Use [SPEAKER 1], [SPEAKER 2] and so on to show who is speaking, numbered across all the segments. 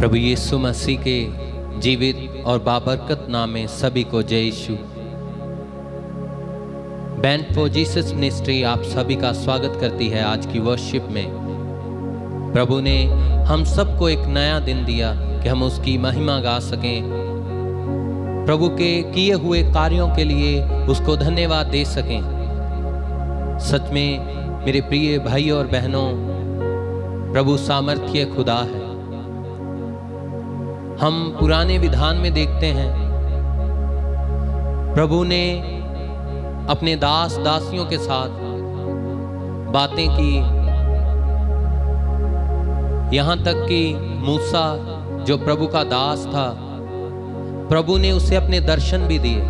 [SPEAKER 1] प्रभु यीशु मसीह के जीवित और बाबरकत नाम में सभी को जय यीशु। बैंड फॉर जीसस मिनिस्ट्री आप सभी का स्वागत करती है आज की वर्शिप में। प्रभु ने हम सबको एक नया दिन दिया कि हम उसकी महिमा गा सकें, प्रभु के किए हुए कार्यों के लिए उसको धन्यवाद दे सकें। सच में मेरे प्रिय भाई और बहनों, प्रभु सामर्थ्य खुदा है। हम पुराने विधान में देखते हैं प्रभु ने अपने दास दासियों के साथ बातें की, यहां तक कि मूसा जो प्रभु का दास था, प्रभु ने उसे अपने दर्शन भी दिए।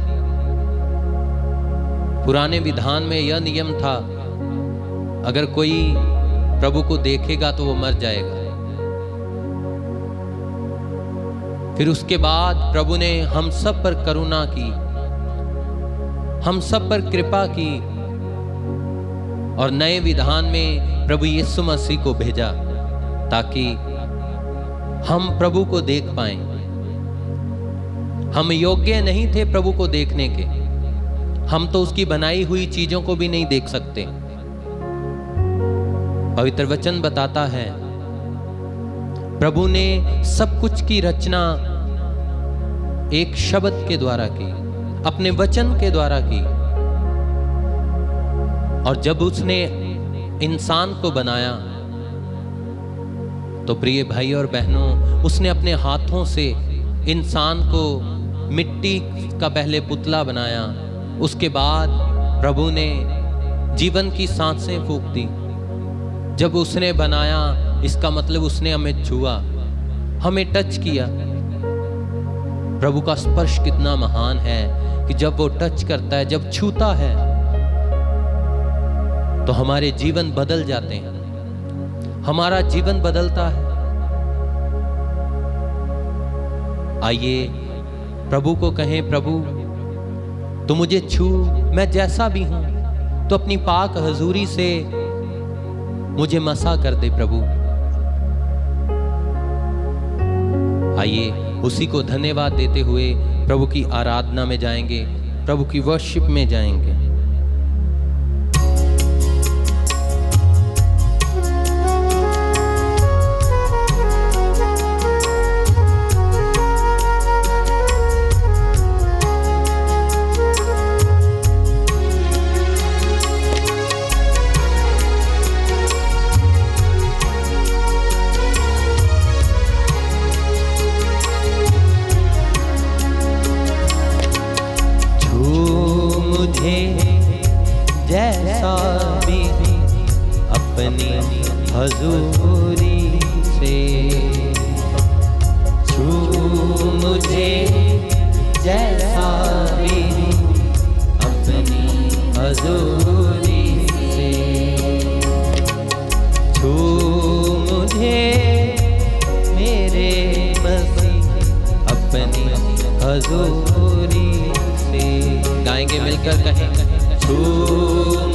[SPEAKER 1] पुराने विधान में यह नियम था, अगर कोई प्रभु को देखेगा तो वो मर जाएगा। फिर उसके बाद प्रभु ने हम सब पर करुणा की, हम सब पर कृपा की और नए विधान में प्रभु यीशु मसीह को भेजा ताकि हम प्रभु को देख पाएं। हम योग्य नहीं थे प्रभु को देखने के, हम तो उसकी बनाई हुई चीजों को भी नहीं देख सकते। पवित्र वचन बताता है प्रभु ने सब कुछ की रचना एक शब्द के द्वारा की, अपने वचन के द्वारा की। और जब उसने इंसान को बनाया तो प्रिय भाई और बहनों, उसने अपने हाथों से इंसान को मिट्टी का पहले पुतला बनाया। उसके बाद प्रभु ने जीवन की सांसें फूंक दी। जब उसने बनाया, इसका मतलब उसने हमें छुआ, हमें टच किया। प्रभु का स्पर्श कितना महान है कि जब वो टच करता है, जब छूता है तो हमारे जीवन बदल जाते हैं, हमारा जीवन बदलता है। आइए प्रभु को कहें, प्रभु तू मुझे छू, मैं जैसा भी हूं, तो अपनी पाक हजूरी से मुझे मसा कर दे प्रभु। आइए उसी को धन्यवाद देते हुए प्रभु की आराधना में जाएंगे, प्रभु की वर्शिप में जाएंगे। जैसा भी अपनी हजूरी से छू मुझे, जैसा भी अपनी हजूरी से छू मुझे मेरे मसीह अपनी हजूरी से। गाएंगे मिलकर, कहें छू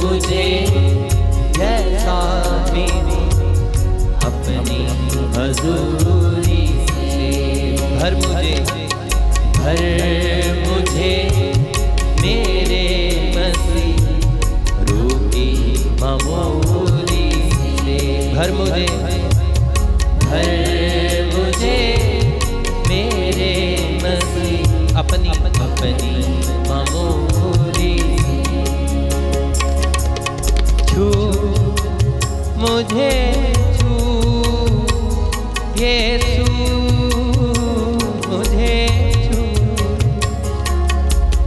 [SPEAKER 1] मुझे जैसा भी अपनी हजूरी से। भर मुझे मेरे मसीह रूह की मामूली से। भर मुझे मेरे मसीह अपनी मामूली। मुझे छू यीशु, मुझे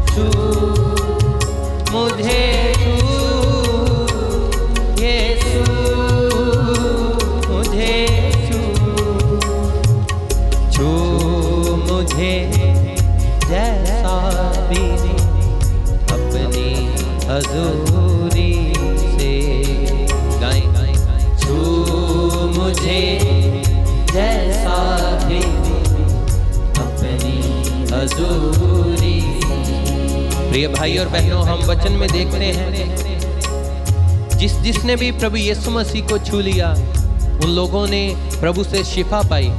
[SPEAKER 1] छू मुझे छू यीशु, मुझे छू मुझे जैसा भी अपनी हजूरी से। मुझे जैसा भी अपनी हजूरी। प्रिय भाई और बहनों, हम वचन में देखते हैं जिसने भी प्रभु यीशु मसीह को छू लिया, उन लोगों ने प्रभु से शिफा पाई।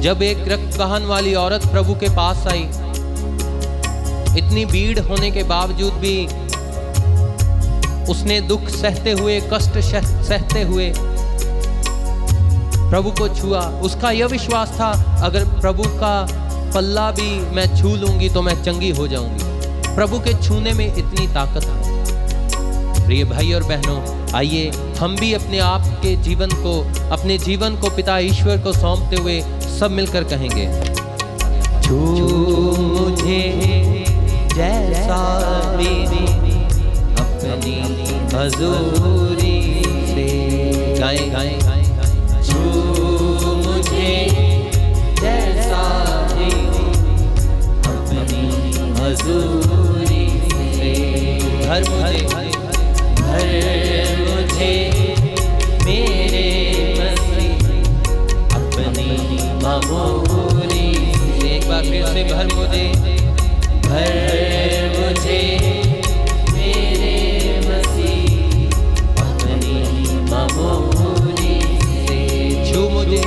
[SPEAKER 1] जब एक रक्त बहान वाली औरत प्रभु के पास आई, इतनी भीड़ होने के बावजूद भी उसने दुख सहते हुए, कष्ट सहते हुए प्रभु को छुआ। उसका यह विश्वास था, अगर प्रभु का पल्ला भी मैं छू लूंगी तो मैं चंगी हो जाऊंगी। प्रभु के छूने में इतनी ताकत है। प्रिय भाई और बहनों, आइए हम भी अपने आप के जीवन को, अपने जीवन को पिता ईश्वर को सौंपते हुए सब मिलकर कहेंगे, छू मुझे जैसा मेरी अपनी हजूरी से। गाएं गाएं गाएं। छू मुझे जैसा मेरी अपनी हजूरी से। भर मुझे मेरे मसीह अपनी मामूली से। एक बार फिर से भर मुझे मेरे मसीह अपनी मामूली से। छू मुझे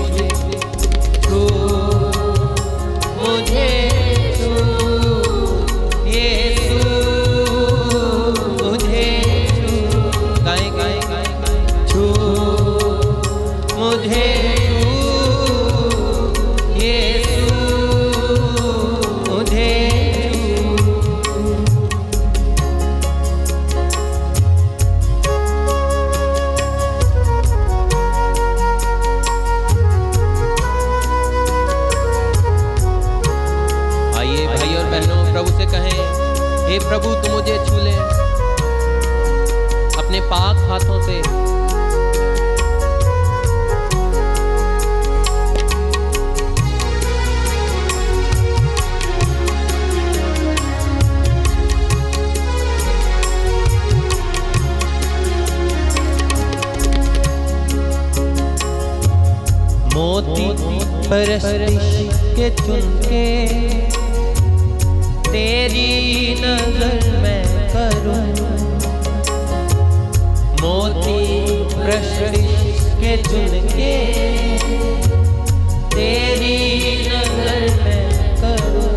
[SPEAKER 1] प्रभु तू मुझे छू ले अपने पाक हाथों से। मोती परस्तिश के चुनके तेरी नजर मैं करूं। मोती परस्तिश के चुनके तेरी नजर मैं करूं।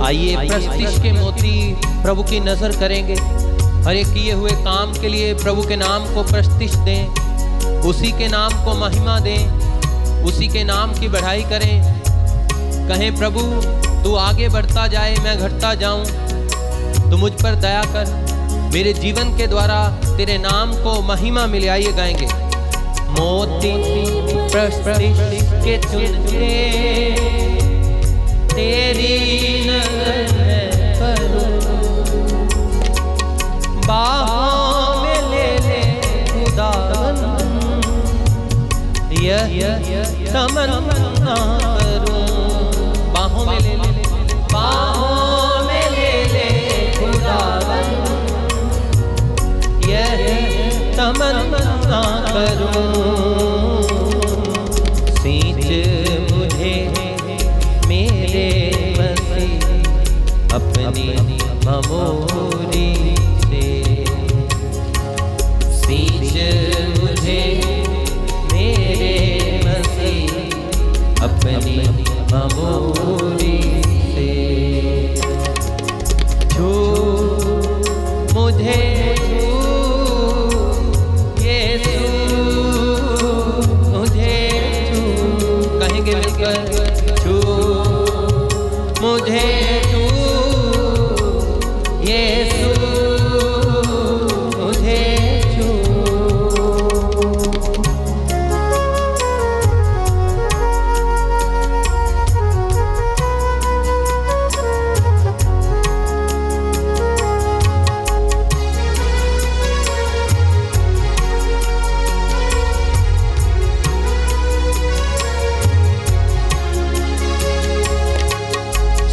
[SPEAKER 1] आइए परस्तिश के मोती प्रभु की नजर करेंगे। हर एक किए हुए काम के लिए प्रभु के नाम को परस्तिश दें, उसी के नाम को महिमा दें, उसी के नाम की बढ़ाई करें। कहें प्रभु तू आगे बढ़ता जाए, मैं घटता जाऊं, तू मुझ पर दया कर, मेरे जीवन के द्वारा तेरे नाम को महिमा मिले। आइए गाएंगे। मोती परस्तिश के चुनके तेरी नजर मैं करूं। बाहों में ले ले खुदावन यह तमन्ना करूं। बाहों में ले ले, बाहों में ले ले खुदावन यह तमन्ना करूं। सींच मुझे मेरे मसीह अपनी मामूली से। सींच मुझे मेरे मसीह अपनी मामूली से। छू मुझे मुझे छू। कहेंगे मिलकर। छू मुझे छू यीशु मुझे छू।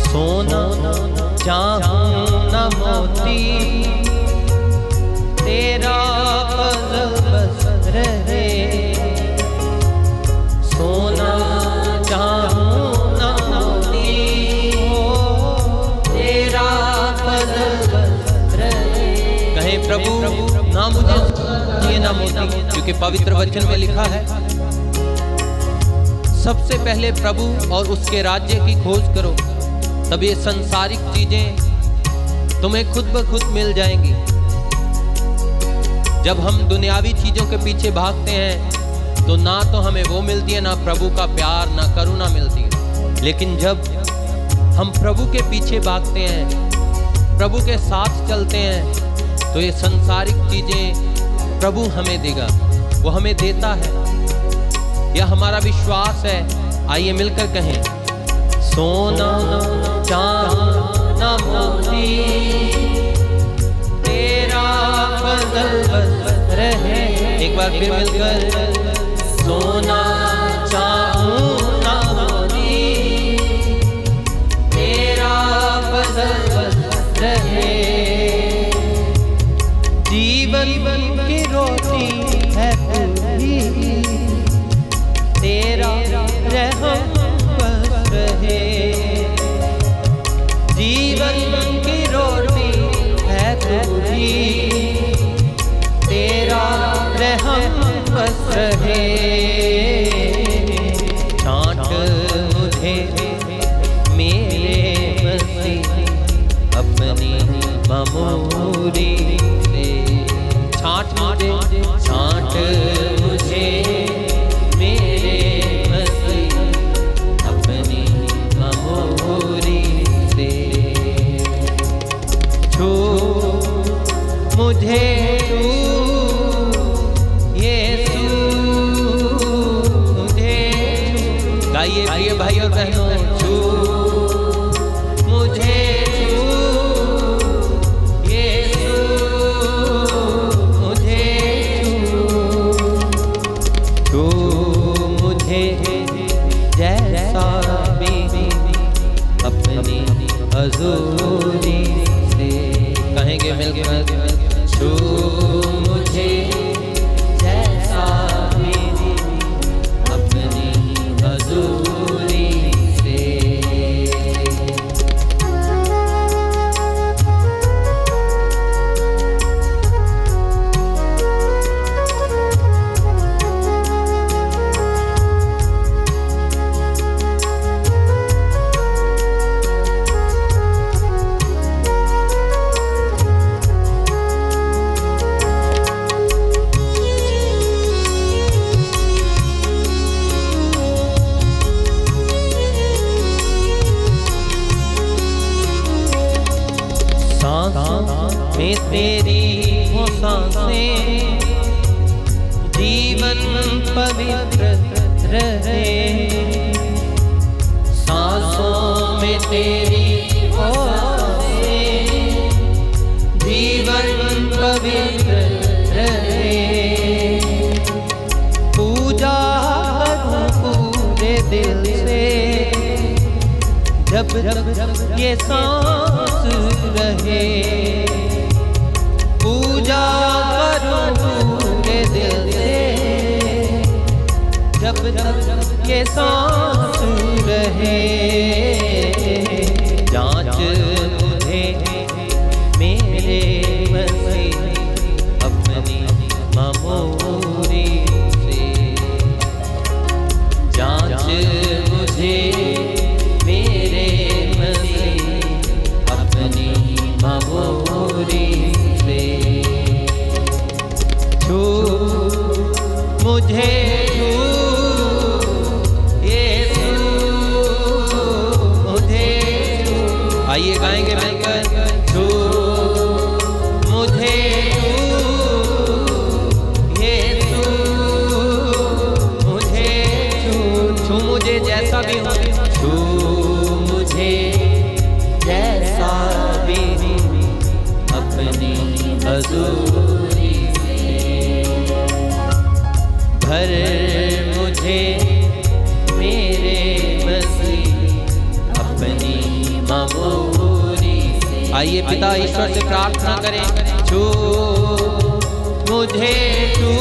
[SPEAKER 1] सोना चाहूं न मोती तेरा फजल बस रहे। सोना चाहूं न मोती तेरा फजल बस रहे। कहे प्रभु ना मुझे चाहिए ना मोती, क्योंकि पवित्र वचन में लिखा है सबसे पहले प्रभु और उसके राज्य की खोज करो, तब ये संसारिक चीजें तुम्हें खुद ब खुद मिल जाएंगी। जब हम दुनियावी चीजों के पीछे भागते हैं तो ना तो हमें वो मिलती है, ना प्रभु का प्यार, ना करुणा मिलती है। लेकिन जब हम प्रभु के पीछे भागते हैं, प्रभु के साथ चलते हैं, तो ये संसारिक चीजें प्रभु हमें देगा, वो हमें देता है। यह हमारा विश्वास है। आइए मिलकर कहें, सोना चांदना मोती तेरा फजल बस रहे। एक बार फिर मिलकर, सोना चांदना मोती तेरा फजल बस रहे। जीवन की रोटी है तू ही, तेरा रहम बस रहे। जीवन की रोटी है तू ही, तेरा रहम बस रहे। छांट मुझे मेरे मसीह अपनी मामूरी से, छांट मुझे मेरे मसीह अपनी मामूरी से। छू मुझे यीशु मुझे, गाइए प्रिय भाई और बहनों, छू मुझे हजूरी से। कहेंगे मिलकर, छू मुझे जैसा मेरी अपनी हजूरी से। में तेरी वो सांसें जीवन पवित्र रहे। सांसों में तेरी वो सांसें जीवन पवित्र रहे। पूजा करूं पूरे दिल से जब ये सांस रहे। पूजा करूं पूरे दिल से जब ये सांस रहे। जांच मुझे मेरे मसीह अपनी मामूरी से। जांच मुझे मेरे मसीह अपनी मामूरी से। छू मुझे आइए गाएंगे मिलकर, छू मुझे यीशु मुझे छू मुझे जैसा भी हूँ, छू मुझे जैसा भी अपनी हजूरी से। भर मुझे मेरे मसीह अपनी मामूरी से। आइए पिता ईश्वर से प्रार्थना करें, छू मुझे छू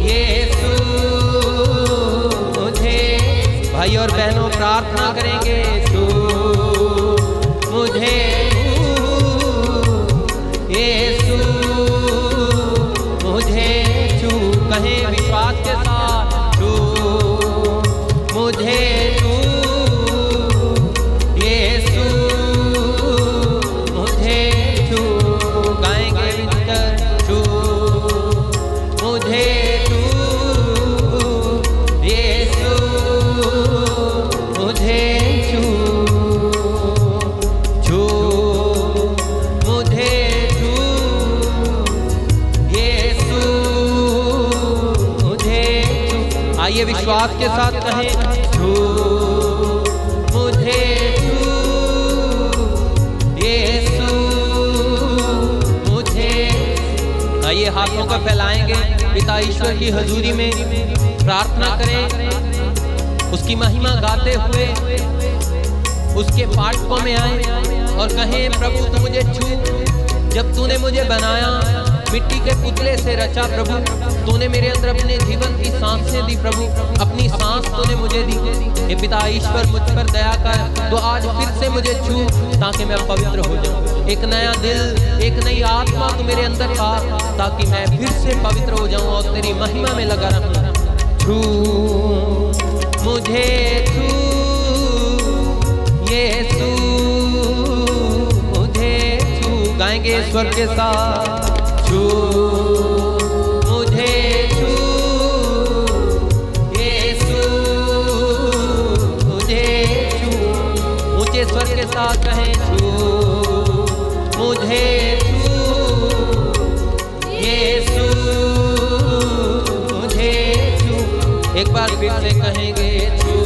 [SPEAKER 1] यीशु मुझे। भाई और बहनों प्रार्थना करेंगे, छू मुझे यीशु मुझे छू। कहें विश्वास के साथ, छू आइए विश्वास के साथ कहें, छू मुझे छू यीशु मुझे। आइए हाथों को फैलाएंगे, पिता ईश्वर की हजूरी में प्रार्थना करें, उसकी महिमा गाते हुए उसके फाटकों में आए और कहें, प्रभु तू मुझे छू। जब तूने मुझे बनाया, मिट्टी के पुतले से रचा प्रभु, तूने मेरे अंदर अपने जीवन की सांसें दी प्रभु, अपनी सांस तूने मुझे दी। ये पिता ईश्वर मुझ पर दया कर, तो आज फिर से मुझे छू ताकि मैं पवित्र हो जाऊं। एक नया दिल, एक नई आत्मा तू मेरे अंदर पा, ताकि मैं फिर से पवित्र हो जाऊं और तेरी महिमा में लगा रहूं। छू मुझे छू यीशु मुझे छू। गाएंगे स्वर के साथ, छू मुझे छू यीशु मुझे छू। ऊंचे स्वर के साथ कहें, छू मुझे छू यीशु मुझे छू। एक बार फिर से कहेंगे, छू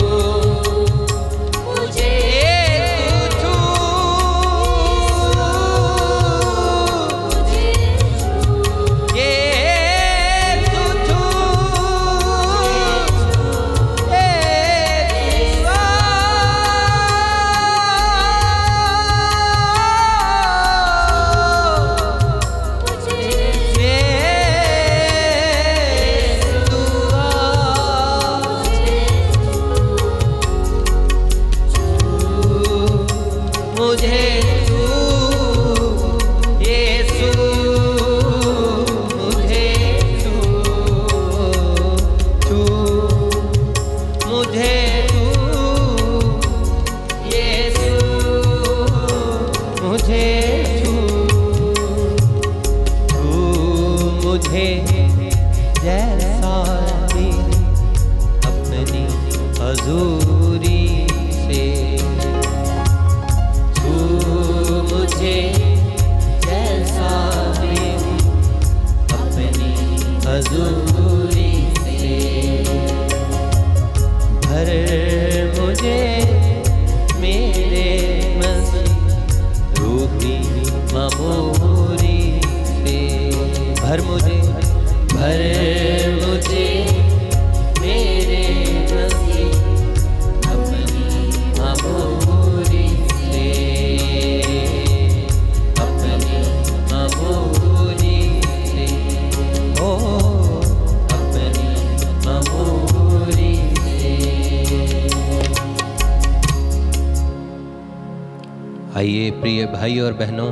[SPEAKER 1] आइए प्रिय भाई और बहनों,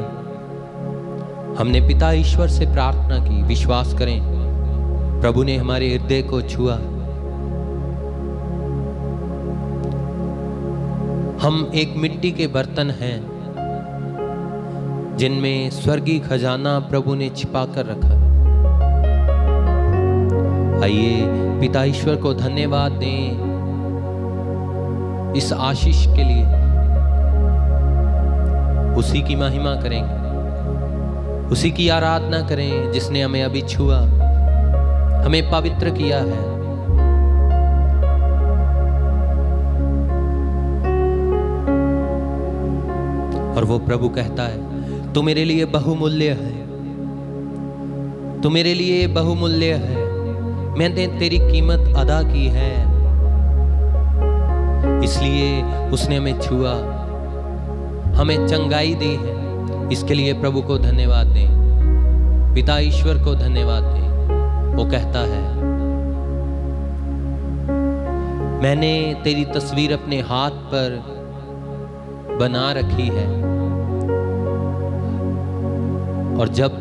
[SPEAKER 1] हमने पिता ईश्वर से प्रार्थना की। विश्वास करें, प्रभु ने हमारे हृदय को छुआ। हम एक मिट्टी के बर्तन हैं जिनमें स्वर्गीय खजाना प्रभु ने छिपा कर रखा। आइए पिता ईश्वर को धन्यवाद दें इस आशीष के लिए। उसी की महिमा करेंगे, उसी की आराधना करें जिसने हमें अभी छुआ, हमें पवित्र किया है। और वो प्रभु कहता है, तू मेरे लिए बहुमूल्य है, तू मेरे लिए बहुमूल्य है, मैंने तेरी कीमत अदा की है। इसलिए उसने हमें छुआ, हमें चंगाई दी है। इसके लिए प्रभु को धन्यवाद दें, पिता ईश्वर को धन्यवाद दें। वो कहता है, मैंने तेरी तस्वीर अपने हाथ पर बना रखी है। और जब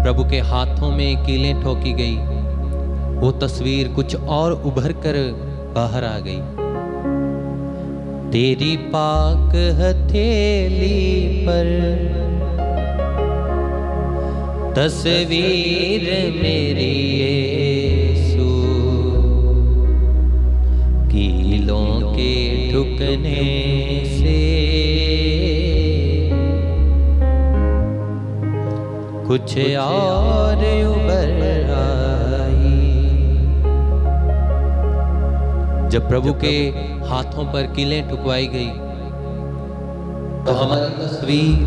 [SPEAKER 1] प्रभु के हाथों में कीलें ठोकी गई, वो तस्वीर कुछ और उभर कर बाहर आ गई। तेरी पाक हथेली पर तस्वीर मेरी यीशु, कीलों के ठुकने से कुछ और उभर आई। जब प्रभु के हाथों पर कीलें ठुकवाई गई तो हमारी तस्वीर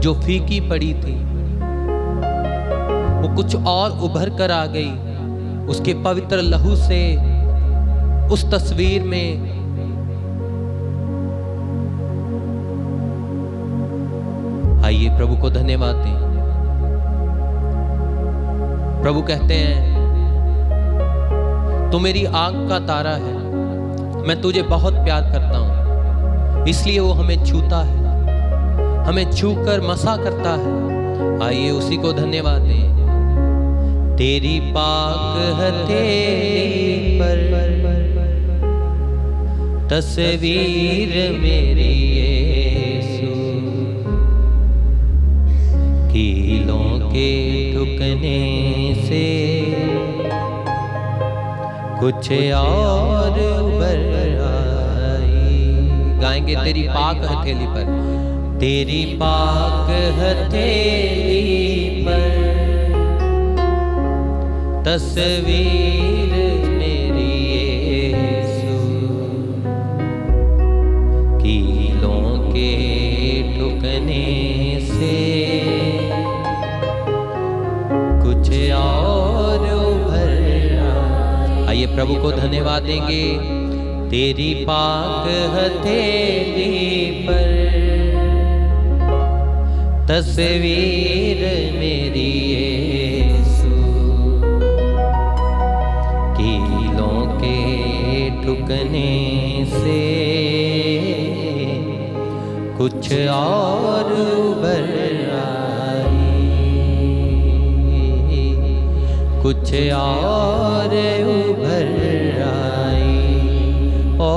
[SPEAKER 1] जो फीकी पड़ी थी वो कुछ और उभर कर आ गई। उसके पवित्र लहू से उस तस्वीर में आइए प्रभु को धन्यवाद दें। प्रभु कहते हैं तू मेरी आंख का तारा है, मैं तुझे बहुत प्यार करता हूं, इसलिए वो हमें छूता है, हमें छूकर मसा करता है। आइए उसी को धन्यवाद दें। तेरी पाक हथेली पर तस्वीर मेरी यीशु, कीलों के ठुकने से कुछ और उभर आई। गाएंगे तेरी पाक हथेली पर, तेरी पाक हथेली पर तस्वीर मेरी यीशु, कीलों के ठुकने से कुछ और उभर। आइए प्रभु को धन्यवाद देंगे। तेरी पाक हथेली पर तस्वीर मेरी यीशु, कीलों के ठुकने से कुछ और उभर आई, कुछ और उभर आई, ओ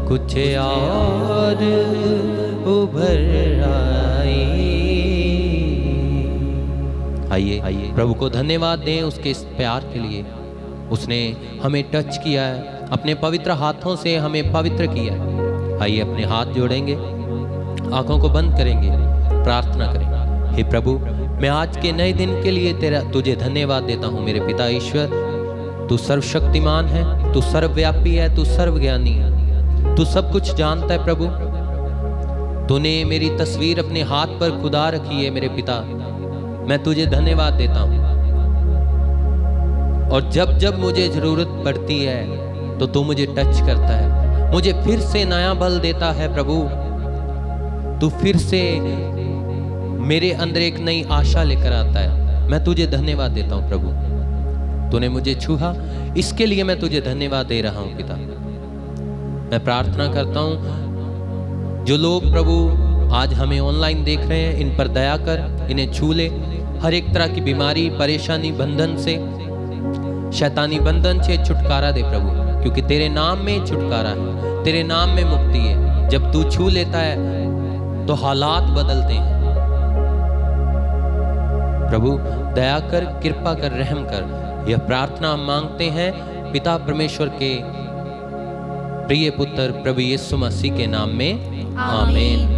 [SPEAKER 1] कुछ और उभर आई। आइए प्रभु को धन्यवाद दें उसके इस प्यार के लिए। उसने हमें टच किया है, अपने पवित्र हाथों से हमें पवित्र किया है। आइए अपने हाथ जोड़ेंगे, आंखों को बंद करेंगे, प्रार्थना करेंगे। हे प्रभु, मैं आज के नए दिन के लिए तुझे धन्यवाद देता हूँ। मेरे पिता ईश्वर, तू सर्वशक्तिमान है, तू सर्वव्यापी है, तू सर्वज्ञानी है, तू सब कुछ जानता है। प्रभु, तूने मेरी तस्वीर अपने हाथ पर खुदा रखी है। मेरे पिता, मैं तुझे धन्यवाद देता हूँ। और जब जब मुझे जरूरत पड़ती है तो तू मुझे टच करता है, मुझे फिर से नया बल देता है। प्रभु, तू फिर से मेरे अंदर एक नई आशा लेकर आता है। मैं तुझे धन्यवाद देता हूँ। प्रभु, तूने मुझे छुआ, इसके लिए मैं तुझे धन्यवाद दे रहा हूँ। पिता, मैं प्रार्थना करता हूँ जो लोग प्रभु आज हमें ऑनलाइन देख रहे हैं, इन पर दया कर, इन्हें छू ले। हर एक तरह की बीमारी, परेशानी, बंधन से, शैतानी बंधन से छुटकारा दे प्रभु, क्योंकि तेरे नाम में छुटकारा है, तेरे नाम में मुक्ति है। जब तू छू लेता है तो हालात बदलते हैं। प्रभु, दया कर, कृपा कर, रहम कर। यह प्रार्थना हम मांगते हैं पिता परमेश्वर के प्रिय पुत्र प्रभु यीशु मसीह के नाम में, आमीन।